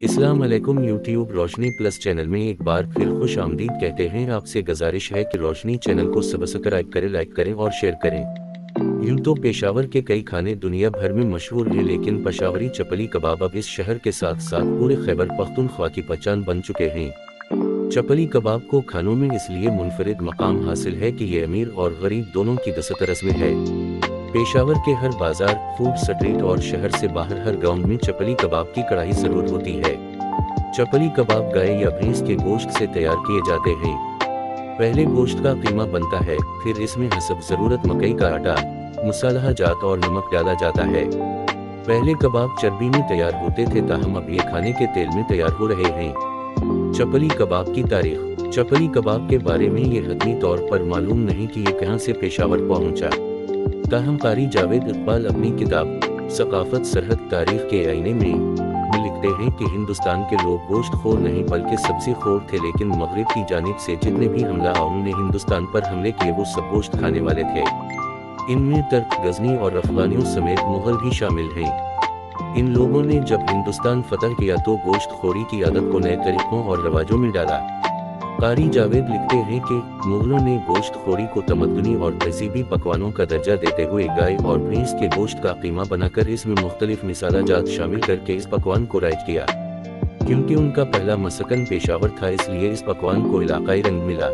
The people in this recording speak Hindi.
अस्सलाम वालेकुम। यूट्यूब रोशनी प्लस चैनल में एक बार फिर खुश आमदीद कहते हैं। आपसे गुजारिश है कि रोशनी चैनल को सब्सक्राइब करें, लाइक करें और शेयर करें। यूं तो पेशावर के कई खाने दुनिया भर में मशहूर हैं, लेकिन पेशावरी चपली कबाब अब इस शहर के साथ साथ पूरे खैबर पख्तूनख्वा की पहचान बन चुके हैं। चपली कबाब को खानों में इसलिए मुनफरिद मकाम हासिल है कि ये अमीर और गरीब दोनों की दस्तरस में है। पेशावर के हर बाजार, फूड स्ट्रीट और शहर से बाहर हर गांव में चपली कबाब की कड़ाही जरूर होती है। चपली कबाब गाय या भैंस के गोश्त से तैयार किए जाते हैं। पहले गोश्त का कीमा बनता है, फिर इसमें हसब जरूरत मकई का आटा, मसाला जात और नमक डाला जाता है। पहले कबाब चर्बी में तैयार होते थे, ताहम अब ये खाने के तेल में तैयार हो रहे हैं। चपली कबाब की तारीख। चपली कबाब के बारे में ये हतमी तौर पर मालूम नहीं कि ये कहाँ से पेशावर पहुंचा, ताहम कारी जावेद इकबाल अपनी किताब सकाफत सरहद तारीख के आईने में लिखते हैं कि हिंदुस्तान के लोग गोश्त खोर नहीं बल्कि सब्जी खोर थे, लेकिन मगरिब की जानिब से जितने भी हमला आवर ने हिंदुस्तान पर हमले किए वो सब गोश्त खाने वाले थे। इनमें तुर्क, गजनी और अफगानियों समेत मुगल भी शामिल हैं। इन लोगों ने जब हिंदुस्तान फतह किया तो गोश्त खोरी की आदत को नए तरीकों और रवाजों में डाला। कारी जावेद लिखते हैं कि मुगलों ने गोश्त खोरी को तमद्दुनी और तहजीबी पकवानों का दर्जा देते हुए गाय और भैंस के गोश्त का कीमा बनाकर इसमें मुख्तलिफ मसाला जात शामिल करके इस पकवान को राइज किया। क्योंकि उनका पहला मसकन पेशावर था, इसलिए इस पकवान को इलाकाई रंग मिला।